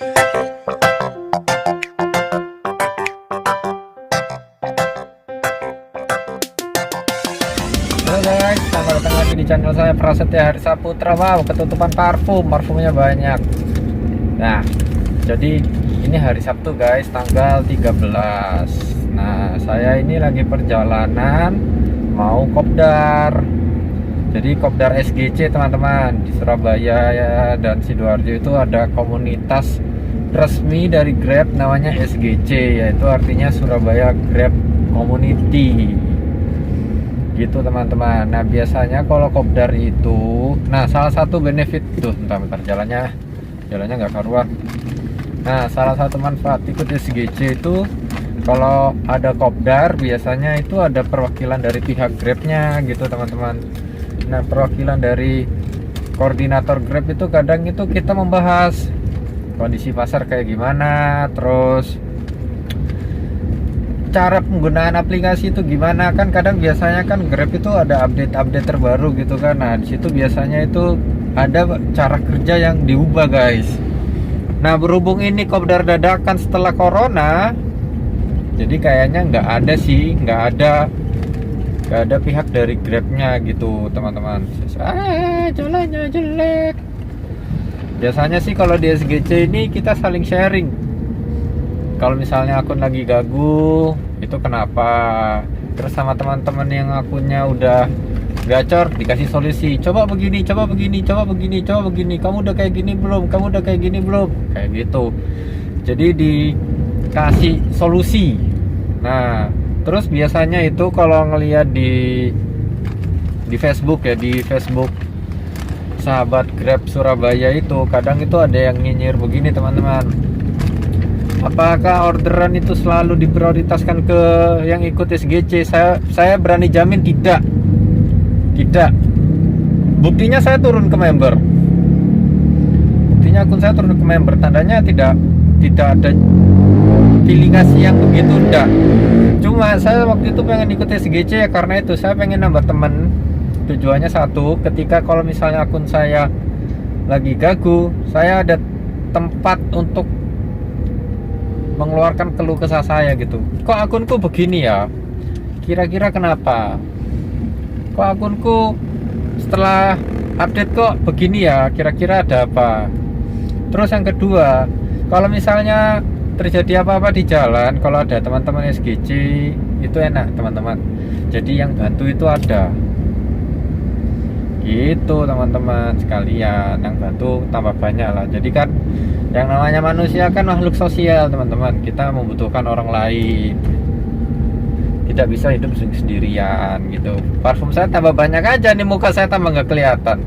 Halo guys, selamat datang lagi di channel saya Prasetya Hari Saputra. Wow, ketutupan parfumnya banyak. Nah, jadi ini hari Sabtu guys, tanggal 13. Nah, saya ini lagi perjalanan mau kopdar. Jadi kopdar SGC teman-teman, di Surabaya ya, dan Sidoarjo itu ada komunitas resmi dari Grab namanya SGC, yaitu artinya Surabaya Grab Community gitu teman-teman. Nah, biasanya kalau kopdar itu, nah salah satu benefit tuh, bentar jalannya nggak karuan. Nah, salah satu manfaat ikut SGC itu kalau ada kopdar biasanya itu ada perwakilan dari pihak Grabnya gitu teman-teman. Nah, perwakilan dari koordinator Grab itu kadang itu kita membahas kondisi pasar kayak gimana, terus cara penggunaan aplikasi itu gimana. Kan kadang biasanya kan Grab itu ada update terbaru gitu kan. Nah, di situ biasanya itu ada cara kerja yang diubah guys. Nah, berhubung ini kopdar dadakan setelah corona, jadi kayaknya nggak ada pihak dari Grabnya gitu teman-teman. Jalannya jelek. Biasanya sih kalau di SGC ini kita saling sharing. Kalau misalnya akun lagi gagu, itu kenapa? Terus sama teman-teman yang akunnya udah gacor dikasih solusi. Coba begini. Kamu udah kayak gini belum? Kayak gitu. Jadi dikasih solusi. Nah, terus biasanya itu kalau ngelihat di Facebook ya, di Facebook sahabat Grab Surabaya itu kadang itu ada yang nyinyir begini teman-teman. Apakah orderan itu selalu diprioritaskan ke yang ikut SGC? Saya berani jamin tidak. Buktinya saya turun ke member. Buktinya akun saya turun ke member. Tandanya tidak ada aplikasi yang begitu, enggak. Cuma saya waktu itu pengen ikut SGC ya karena itu saya pengen nambah temen. Tujuannya satu, ketika kalau misalnya akun saya lagi gagu, saya ada tempat untuk mengeluarkan keluh kesah saya gitu. Kok akunku begini ya? Kira-kira kenapa? Kok akunku setelah update kok begini ya? Kira-kira ada apa? Terus yang kedua, kalau misalnya terjadi apa-apa di jalan, kalau ada teman-teman SGC itu enak teman-teman. Jadi yang bantu itu ada. Gitu teman-teman sekalian, yang bantu tambah banyak lah. Jadi kan yang namanya manusia kan makhluk sosial teman-teman, kita membutuhkan orang lain, tidak bisa hidup sendirian gitu. Parfum saya tambah banyak aja nih, muka saya tambah nggak kelihatan.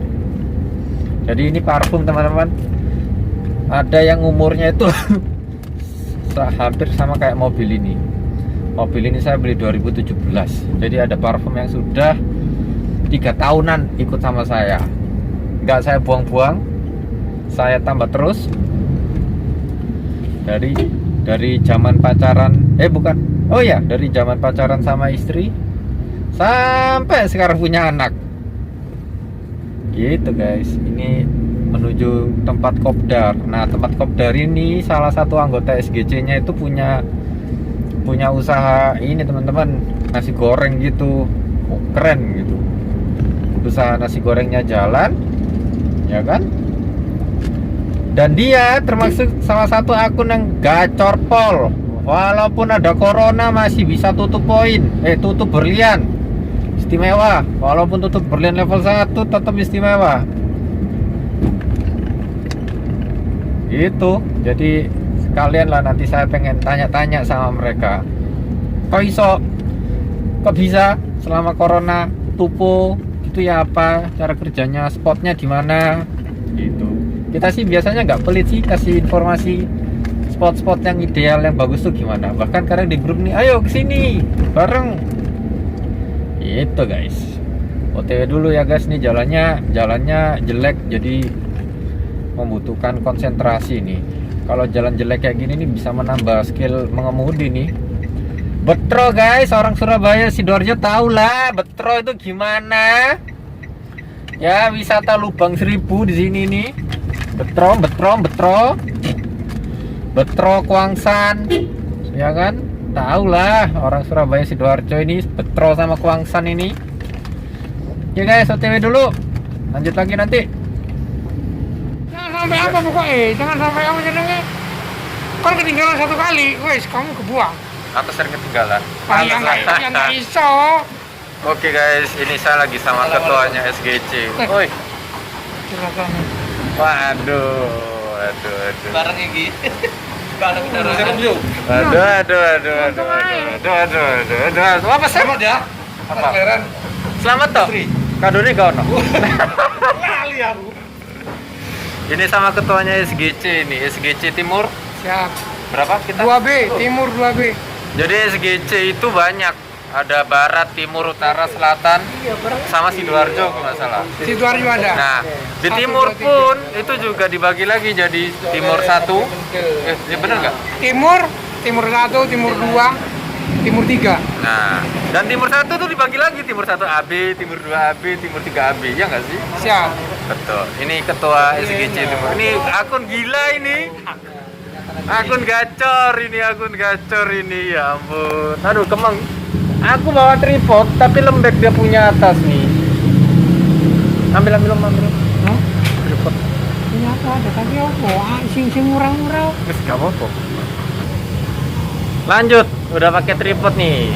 Jadi ini parfum teman-teman, ada yang umurnya itu hampir sama kayak mobil ini. Mobil ini saya beli 2017, jadi ada parfum yang sudah 3 tahunan ikut sama saya, nggak saya buang-buang, saya tambah terus dari zaman pacaran, dari zaman pacaran sama istri sampai sekarang punya anak gitu guys. Ini menuju tempat kopdar. Nah, tempat kopdar ini salah satu anggota SGC-nya itu punya usaha ini teman-teman, nasi goreng gitu. Keren gitu, usaha nasi gorengnya jalan ya kan. Dan dia termasuk salah satu akun yang gacor pol. Walaupun ada corona masih bisa tutup tutup berlian. Istimewa. Walaupun tutup berlian level 1 tetap istimewa. Gitu. Jadi sekalian lah nanti saya pengen tanya-tanya sama mereka. Kok bisa selama corona tupo itu ya, apa cara kerjanya, spotnya di mana gitu. Kita sih biasanya nggak pelit sih kasih informasi spot-spot yang ideal, yang bagus tuh gimana. Bahkan kadang di grup nih, ayo kesini bareng itu guys. OTW dulu ya guys, nih jalannya jelek, jadi membutuhkan konsentrasi nih. Kalau jalan jelek kayak gini nih bisa menambah skill mengemudi nih. Betro guys, orang Surabaya Sidoarjo tahu lah Betro itu gimana. Ya, wisata Lubang 1000 di sini nih. Betro. Betro Kuangsan, ya kan? Tahu lah orang Surabaya Sidoarjo ini Betro sama Kuangsan ini. Ya guys, OTW dulu. Lanjut lagi nanti. Jangan sampai apa pokoknya, jangan sampai apa jenenge. Kan ketinggalan satu kali, wes kamu kebuang. Aku sering ketinggalan. Yang nggak iso. Oke guys, ini saya lagi sama ketuanya SGC. Woi. Silakan. Waduh. Bareng iki. Bareng Aduh. Apa sih? Selamat ya. Apa? Kalian Selamat toh. Kadone gak ono. lali aku. Ini sama ketuanya SGC ini, SGC Timur. Siap. Berapa kita? 2B, timur 2B. Jadi SGC itu banyak. Ada barat, timur, utara, selatan, sama Sidoarjo kalau nggak salah. Sidoarjo ada. Nah, di Satu, timur dua, tiga. pun itu juga dibagi lagi jadi timur 1. Ya bener nggak? Timur 1, timur 2, timur 3. Nah, dan timur 1 tuh dibagi lagi timur 1 AB, timur 2 AB, timur 3 AB, ya nggak sih? Siap. Betul. Ini ketua SGC Timur. Ini akun gila ini. Akun gacor ini, ya ampun. Aduh, kemang. Aku bawa tripod tapi lembek dia punya atas nih. Ambil. Tripod. Ini apa ada tapi apa? Sing murah-murah. Wis gak apa-apa. Lanjut, udah pakai tripod nih.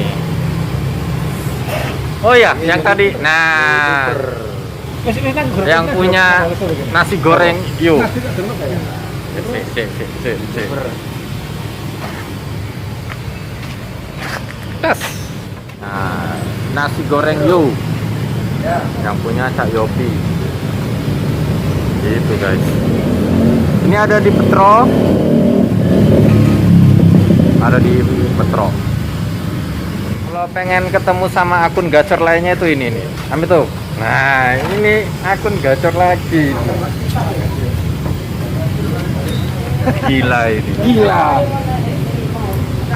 Oh ya, yang tadi. Nah, yang punya nasi goreng yuk. Tes. Nah, nasi goreng yuk. Yang punya Cak Yopi. Gitu guys. Ini ada di Petro. Kalau pengen ketemu sama akun gacor lainnya itu ini nih. Ambil tuh. Nah, ini akun gacor lagi. Gila ini. Gila.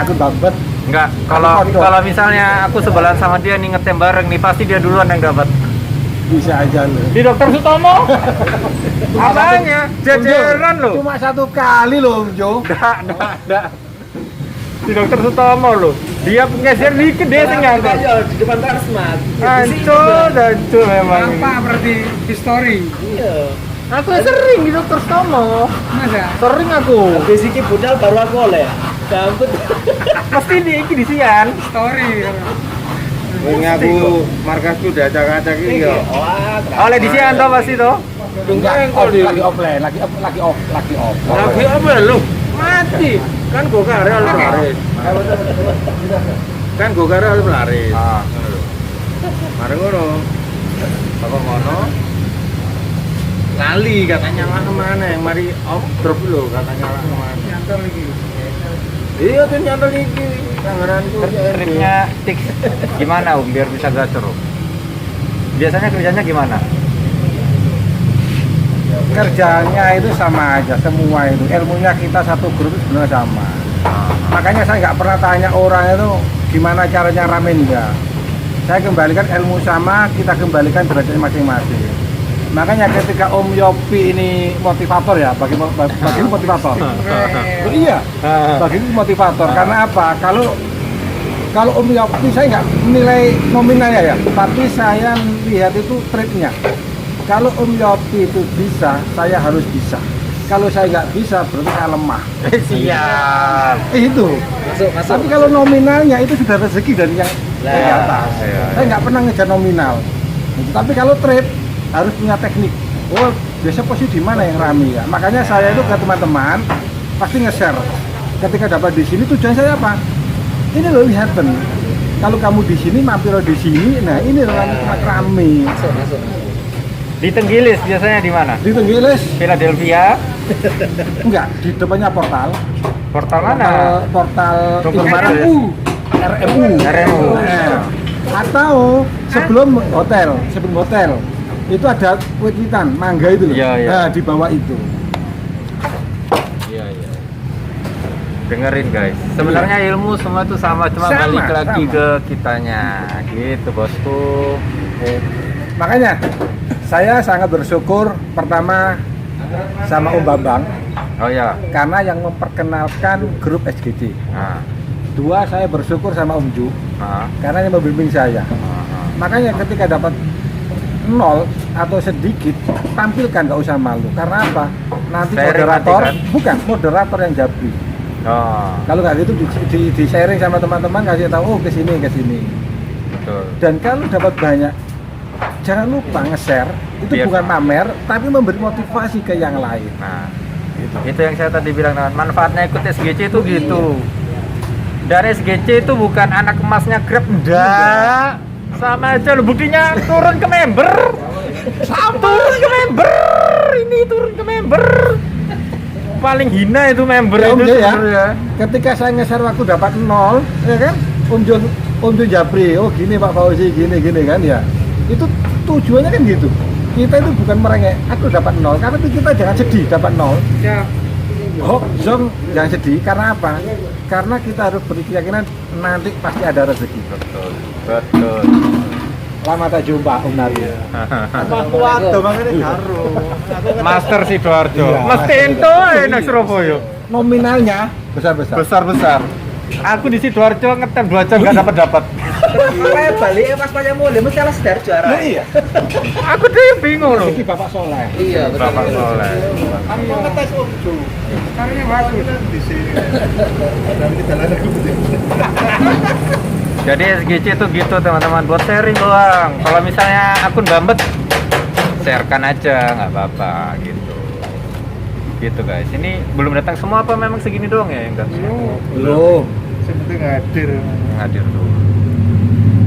Aku dapat. Enggak, kalau misalnya aku sebelahan sama dia nih ngetem bareng nih pasti dia duluan yang dapat. Bisa aja lu. Di Dokter Sutomo. Apanya? Jajaran loh. Cuma satu kali loh, Jo. Enggak. Di Dokter Sutomo loh. Dia ngeser dikit dia sing nyangkut. Di depan Transmart. Hancur memang. Apa berarti history? Iya. Aku sering di Dokter Sutomo. Masa? Sering aku. Basicnya budal baru aku oleh. Gambut. Pasti di sian. Story. Ini aku markasku udah acak-acak ini ya. Oleh di sian toh pasti toh. Enggak, lagi offline, lagi off. Lagi apa lu? Mati. Kan gua kare oleh laris. Kan gue kira harus laris. Ah. Mari ngono. Apa ngono? Lali katanya lah kemana? Mari off drop dulu katanya lah kemana? Nyantol lagi. Iya tuh nyantol iki. Tangananku. Tripnya tiks gimana biar bisa gacor? Biasanya kerjanya gimana? Kerjanya itu sama aja semua itu. Ilmunya kita satu grup itu sebenarnya sama. Makanya saya nggak pernah tanya orang itu gimana caranya ramen enggak. Saya kembalikan ilmu sama, kita kembalikan derajatnya masing-masing. Makanya ketika Om Yopi ini motivator ya, bagi motivator. Oh, iya, bagi motivator. Karena apa? Kalau Om Yopi saya nggak menilai nominalnya ya, tapi saya lihat itu trade-nya. Kalau Om Yopi itu bisa, saya harus bisa. Kalau saya nggak bisa, berarti saya lemah. Siap. Itu. Masuk. Tapi kalau nominalnya itu sudah rezeki dari yang dari atas. Iya. Saya nggak pernah ngejar nominal. Tapi kalau trade harus punya teknik. Oh, biasa posisi di mana yang rame ya. Makanya saya itu ke teman-teman pasti nge-share. Ketika dapat di sini tujuan saya apa? Ini loh happen. Kalau kamu di sini mampir di sini, nah ini loh tempat rame. Masuk. Di Tenggilis biasanya di mana? Di Tenggilis? Philadelphia. Enggak, di depannya portal. Portal mana? Portal Supermarket. RMU. Nah, atau sebelum hotel, itu ada wewitan mangga itu loh. Iya. Nah, di bawah itu. Iya. Dengerin guys. Sebenarnya ilmu semua itu sama, cuma Sama, balik lagi sama. ke kitanya. Gitu bosku. Makanya saya sangat bersyukur pertama sama Om Bambang Oh ya. karena yang memperkenalkan grup SGC. Nah. 2, saya bersyukur sama Om Ju Nah. karena yang membimbing saya. Nah. Makanya ketika dapat 0 atau sedikit, tampilkan, nggak usah malu. Karena apa? Nanti Sharing moderator, nanti kan? bukan moderator yang jabri. Oh, Kalau nggak gitu di sharing sama teman-teman, kasih tahu, oh kesini. betul. Dan kalau dapat banyak, jangan lupa nge-share. Itu Biar- bukan pamer, tapi memberi motivasi ke yang lain. Nah, itu yang saya tadi bilang, manfaatnya ikut SGC itu gitu. Dan SGC itu bukan anak emasnya Grab, enggak. Sama aja loh, buktinya turun ke member. Turun ke member. Ini turun ke member. Paling hina itu member Ya, Om itu Jo, ya. sebenarnya. Ketika saya nge-share waktu dapat 0, ya kan? Om Jo Jabri, oh gini Pak Fauzi, gini kan ya. Itu tujuannya kan gitu. Kita itu bukan merengek, aku dapat 0, karena itu kita jangan sedih dapat 0. Ya. Oh, Zong jangan sedih, karena apa? Karena kita harus berkeyakinan nanti pasti ada rezeki. Betul. Lama tak jumpa Om Nari. Aku waduh makanya karo. Master Sidoarjo. Iya. Mesti ento enak Surabaya. Nominalnya besar-besar. Besar-besar. Aku di Sidoarjo ngetem 2 jam nggak dapat. Kayak balik pas banyak mulai mesti alas dari juara. Iya. Aku deh bingung loh. Rezeki Bapak Soleh. Iya, betul. Bapak Soleh. Aku mau ngetes Om Jo. Karena bagus. Di sini. Dan kita ada Jadi SGC itu gitu teman-teman, buat sharing doang. Kalau misalnya akun Bambet, sharekan aja, nggak apa-apa gitu. Gitu guys. Ini belum datang semua apa memang segini doang ya yang datang? Belum. Seperti ngadir. Hadir tuh.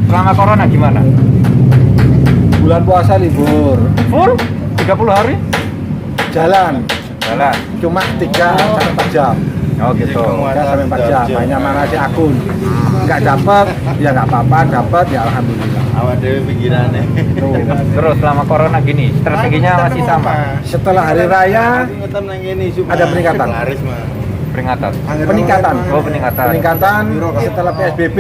Selama corona gimana? Bulan puasa libur. Full 30 hari? Jalan. Jalan. Cuma 3-4 jam. Oh gitu. 3-4 jam. Hanya mana sih akun. Nggak dapat, ya nggak apa-apa. Dapat, ya alhamdulillah. Awak dewe pikirannya. Tuh. Terus selama corona gini, strateginya masih sama. Setelah hari raya Ngetem nang ngene Ada peningkatan. Laris mah. Peringatan. peningkatan. Oh peningkatan. Peningkatan setelah PSBB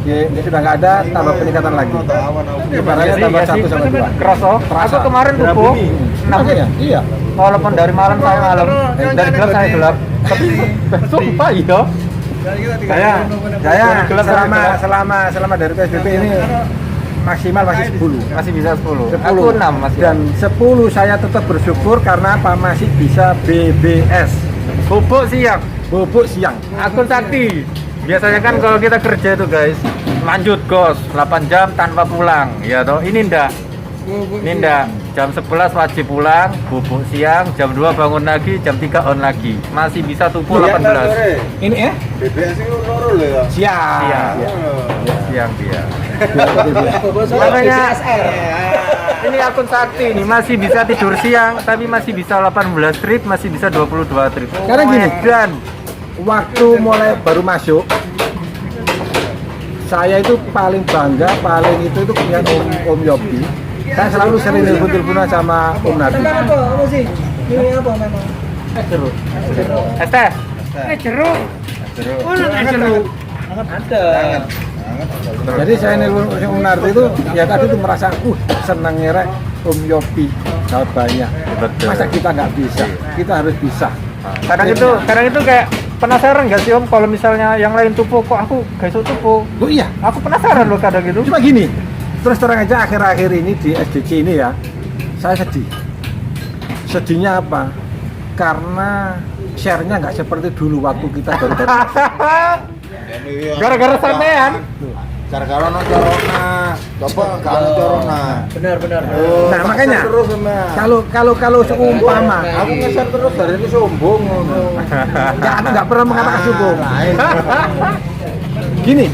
ya, sudah nggak ada, tambah peningkatan lagi. Ibaratnya tambah 1 sampai 2. Kerasa. Aku kemarin tuh Makanya, iya. walaupun dari malam saya malam, dari gelap saya gelap. Tapi sumpah iya. Saya selama dari PSBB ini maksimal masih 10. Masih bisa 10. 10. Aku 6 masih. Dan 10 saya tetap bersyukur karena apa? Masih bisa BBS. Bubuk siang. Bubuk siang. Akun sakti. Biasanya kan kalau kita kerja itu guys, lanjut kos 8 jam tanpa pulang. Ya toh, ini ndak. Ini ndak. Jam 11 wajib pulang, bubuk siang, jam 2 bangun lagi, jam 3 on lagi. Masih bisa tumpul 18. Ini ya? BBS itu loro lho ya. Siang. Siang. Siang dia. Makanya Makanya ini akun sakti nih, masih bisa tidur siang, tapi masih bisa 18 trip, masih bisa 22 trip. Karena gini. Dan waktu mulai baru masuk, saya itu paling bangga, paling itu punya Om Yopi. Saya selalu sering telepon-teleponan sama Om Nadi. Apa sih? Ini apa memang? Jeruk. es teh. Jeruk. Oh, jeruk. Ada. Jadi saya nelpon Om Nardi itu ya tadi itu merasa senang ngerek Om Yopi dapat banyak. Betul. Masa kita nggak bisa? Kita harus bisa. Kadang itu kayak penasaran nggak sih Om, kalau misalnya yang lain tupo kok aku gak iso tupo. Oh iya. Aku penasaran loh kadang gitu. Cuma gini, terus terang aja akhir-akhir ini di SDC ini ya, saya sedih. Sedihnya apa? Karena share-nya nggak seperti dulu waktu kita baru-baru. Gara-gara sampean. Gara-gara ono corona. Coba kalau corona. Benar. Nah, makanya terus sama. kalau seumpama Aku ngeser terus dari ini sombong ngono. ya, aku nggak pernah mengatakan sombong. Lain. Gini,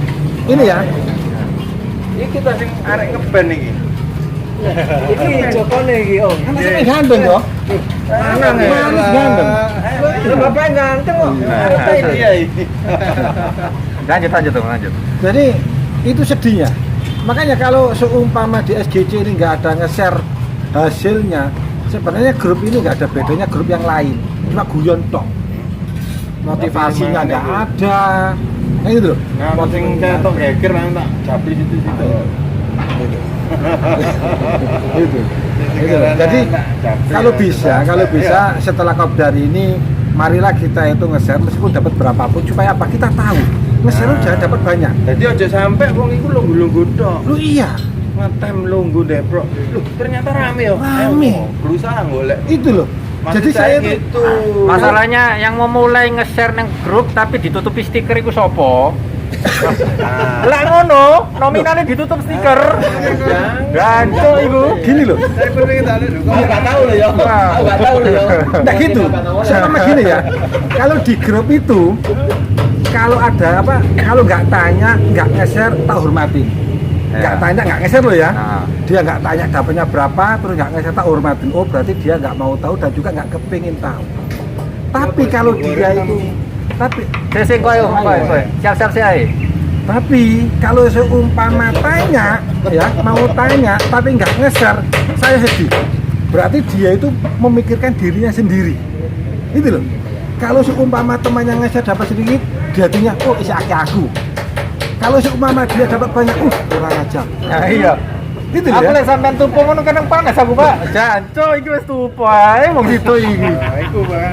ini ya, Ini kita sing arek ngeband iki. Ini Joko nih, Om. kan saya ganteng toh. Manis ganteng. Bapak ganteng kok. Iya ini. Lanjut Om. Jadi itu sedihnya. Makanya kalau seumpama di SGC ini nggak ada nge-share hasilnya, sebenarnya grup ini nggak ada bedanya grup yang lain. Cuma guyon tok. Motivasinya nggak ada. Nah itu loh. Nah, sing ketok geger nang tak japri situ-situ. Itu. Jadi kalau bisa setelah kopdar ini marilah kita itu nge-share meskipun dapat berapapun supaya apa kita tahu nge-share itu jangan dapat banyak. Jadi aja sampai wong iku lunggu-lunggu tok. Lu iya Ngetem lunggu Depro. Loh, ternyata rame ya. Rame. Berusaha golek. itu loh. Maksud Jadi saya itu gitu. Masalahnya yang mau mulai nge-share neng grup tapi ditutupi stiker iku sopo? Lah ngono, nominalnya ditutup stiker. Ganco iku. gini loh. Kamu nggak tahu loh ya. Kamu nggak tahu loh ya. Nggak gitu. Sama gini ya. Kalau di grup itu kalau ada apa, kalau nggak tanya, nggak nge-share, tak hormatin. Nggak Ya. tanya, nggak nge-share loh ya. Nah. Dia nggak tanya dapatnya berapa, terus nggak nge-share, tak hormatin. Oh berarti dia nggak mau tahu dan juga nggak kepingin tahu. Tapi kalau dia itu, Sing koyo siap-siap sih. tapi kalau seumpama tanya, ya mau tanya, tapi nggak nge-share, saya sedih. Berarti dia itu memikirkan dirinya sendiri. Itu loh. Kalau seumpama temannya nge-share dapat sedikit, dia hatinya, oh isi aku. Kalau seumpama dia dapat banyak, kurang ajar. Nah, iya. Itu Aku ya. lek sampean tumpuk ngono kadang panas aku, Pak. Janco iki wis tumpuk ae wong situ iki.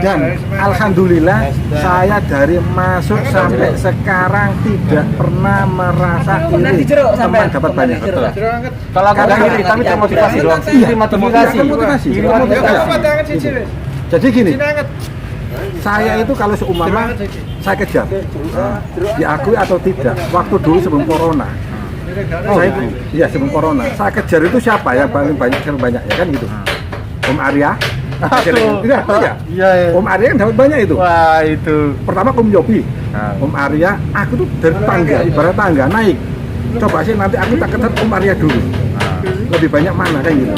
Dan alhamdulillah saya dari masuk sampai sekarang tidak pernah merasa iri teman dapat banyak. Betul. Kalau aku enggak iri, tapi termotivasi doang. Iya, Iri motivasi. termotivasi. Iri motivasi. Jadi gini, saya itu kalau seumpama saya kejar, diakui atau tidak, waktu dulu sebelum corona, saya iya sebelum corona, saya kejar itu siapa ya paling banyak ya kan gitu, Om Arya, Iya. Om Arya kan dapat banyak itu. Wah, itu. Pertama Om Yopi, Nah. Om Arya, aku tuh dari tangga, ibarat tangga naik. Coba sih nanti aku tak kejar Om Arya dulu, lebih banyak mana kan gitu.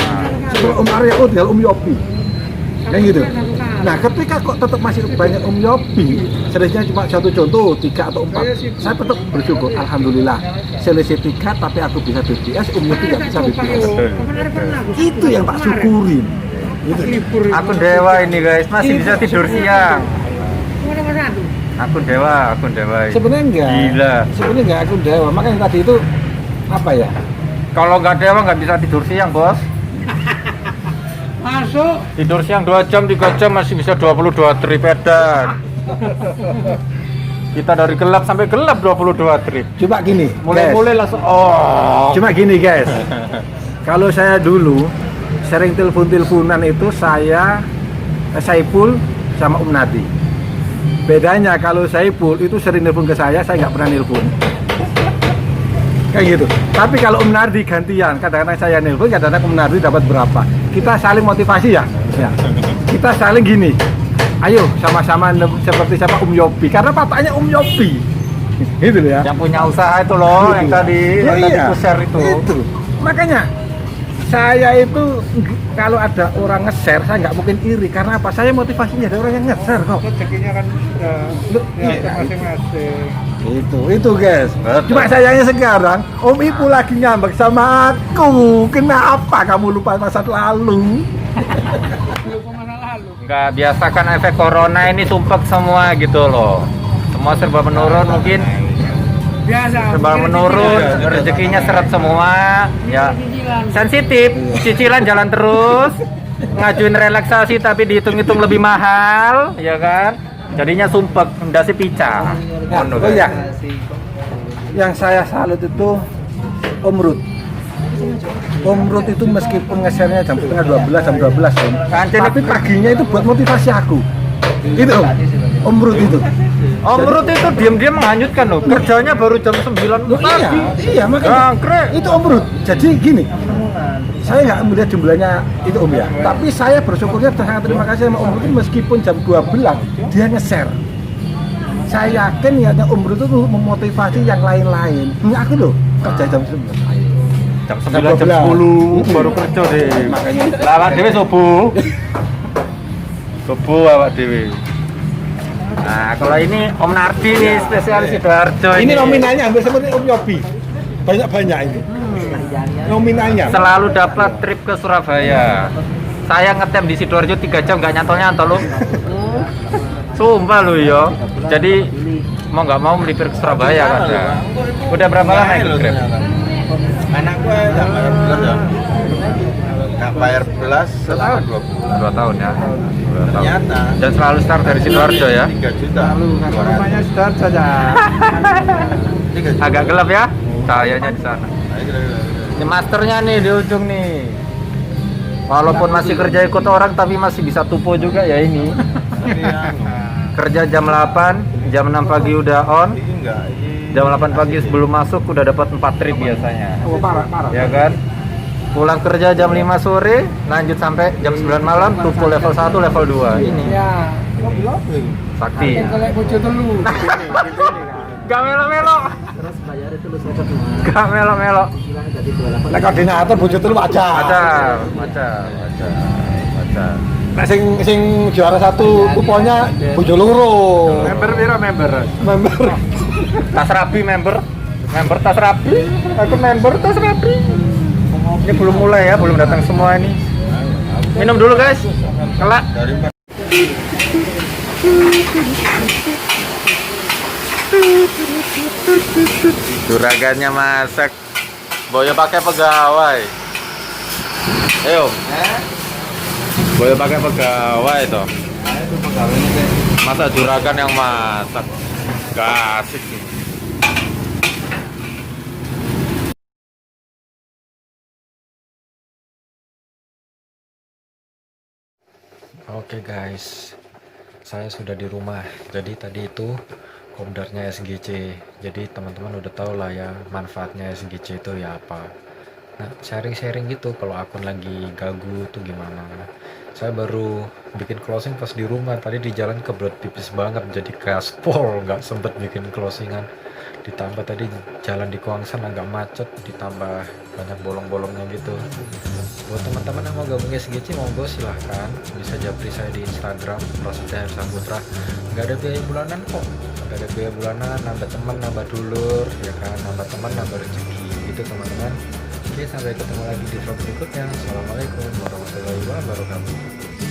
Setelah Om Arya, oh tinggal Om Yopi, kan gitu. Nah, ketika kok tetap masih banyak Om Yopi, selisihnya cuma satu contoh, 3 atau 4, saya tetap bersyukur, alhamdulillah. Selisih 3, tapi aku bisa BBS, Om Yopi nggak bisa BBS. Itu yang tak syukurin. Gitu. Akun dewa ini guys, masih bisa tidur siang. Akun dewa ini. Sebenarnya enggak. Gila. Sebenarnya enggak aku dewa. Makanya tadi itu apa ya? Kalau nggak dewa nggak bisa tidur siang, Bos. Masuk. Tidur siang 2 jam, 3 jam masih bisa 22 trip edan. Kita dari gelap sampai gelap 22 trip. Coba gini. Mulai langsung Cuma gini guys. Kalau saya dulu sering telepon-teleponan itu saya Saipul sama Om Nadi. Bedanya kalau Saipul itu sering telepon ke saya nggak pernah telepon. Kayak gitu. Tapi kalau Om Nardi gantian, kadang-kadang saya nelpon, kadang-kadang Om Nardi dapat berapa. Kita saling motivasi ya. Kita saling gini. Ayo sama-sama seperti siapa Om Yopi. Karena papanya Om Yopi. Gitu ya. yang punya usaha itu loh, yang tadi Ya, yang tadi aku share itu. Makanya saya itu kalau ada orang nge-share saya nggak mungkin iri karena apa? Saya motivasinya ada orang yang nge-share kok. Rezekinya kan sudah Iya. masing-masing. Itu guys. Betul. Cuma sayangnya sekarang Om Ibu lagi ngambek sama aku. Kenapa kamu lupa masa lalu? Lupa masa lalu. Nggak biasa kan efek corona ini sumpek semua gitu loh. Semua serba menurun mungkin. Biasa. Serba menurun, rezekinya seret semua. Ya. Sensitif, cicilan jalan terus. Ngajuin relaksasi tapi dihitung-hitung lebih mahal, ya kan? Jadinya sumpek, ndasi pica. Nah, Ngono, oh guys. ya. Yang saya salut itu Om Rut. Om Rut itu meskipun nge-share-nya jam setengah 12, jam 12 Om. Kancen- Tapi paginya itu buat motivasi aku. Itu Om Rut itu. Om Rut itu diam-diam menghanyutkan loh. Kerjanya baru jam 9 Loh, pagi. iya makanya. Jangkrik. Itu Om Rut. Jadi gini, saya nggak melihat jumlahnya itu Om ya. Tapi saya bersyukurnya sangat terima kasih sama Om Rut itu meskipun jam 12 dia nge-share. Saya yakin niatnya Om Rut itu memotivasi yang lain-lain. Ini aku loh kerja jam 9. Jam 9, jam 10 baru kerja deh. Makanya. Lah awak dhewe subuh. Subuh awak dhewe. Nah, kalau ini Om Nardi nih spesialis Sidoarjo Ini nominalnya hampir seperti Om Yopi. Banyak-banyak ini. Nominalnya. selalu dapat trip ke Surabaya. Saya ngetem di Sidoarjo 3 jam nggak nyantol-nyantol loh. Sumpah lu yo. Jadi mau nggak mau melipir ke Surabaya kan. Udah berapa lama ikut Grab? Anak gue nggak bayar bulan ya. Nggak bayar belas selama 2 bulan. 2 tahun ya. 2 tahun. Ternyata Dan selalu start dari Sidoarjo ya. 3 juta. Lalu karena rumahnya sudah saja. 3 juta. Agak gelap ya cahayanya di sana. Nah, gila. Ini masternya nih di ujung nih. Walaupun masih kerja ikut orang tapi masih bisa tupo juga ya ini. Ini anu. Kerja jam 8, jam 6 pagi udah on. Ini enggak, ini Jam 8 pagi sebelum masuk udah dapat 4 trip biasanya. Oh, parah. Ya kan? Pulang kerja jam 5 sore, lanjut sampai jam 9 malam, tupo level 1, level 2. Ini Ya. sakti. Kalau bojo telu. Gak melo-melo. Gak melo-melo. Nek koordinator bojo telu wajar. Wajar. Nek sing juara 1 kuponnya bojo loro. Member piro member? Member. Tas rapi member. Member tas rapi. Aku member tas rapi. Ini belum mulai ya, belum datang semua ini. Minum dulu guys. Kelak. dari Juragannya masak. Boyo pakai pegawai. Ayo. Boyo pakai pegawai toh. Masa juragan yang masak? Gak asik nih. Oke guys, saya sudah di rumah. Jadi tadi itu komdarnya SGC. Jadi teman-teman udah tahu lah ya manfaatnya SGC itu ya apa. Nah, sharing-sharing gitu kalau akun lagi gagu tuh gimana. Saya baru bikin closing pas di rumah. Tadi di jalan kebelet pipis banget jadi gaspol, nggak sempet bikin closingan. Ditambah tadi jalan di Kuangsan agak macet, ditambah banyak bolong-bolongnya gitu. Buat teman-teman yang mau gabung SGC monggo silahkan, bisa japri saya di Instagram Prasetya Saputra. Nggak ada biaya bulanan kok, nggak ada biaya bulanan, nambah teman, nambah dulur, ya kan, nambah teman, nambah rezeki gitu teman-teman. Oke, sampai ketemu lagi di vlog berikutnya. Assalamualaikum warahmatullahi wabarakatuh.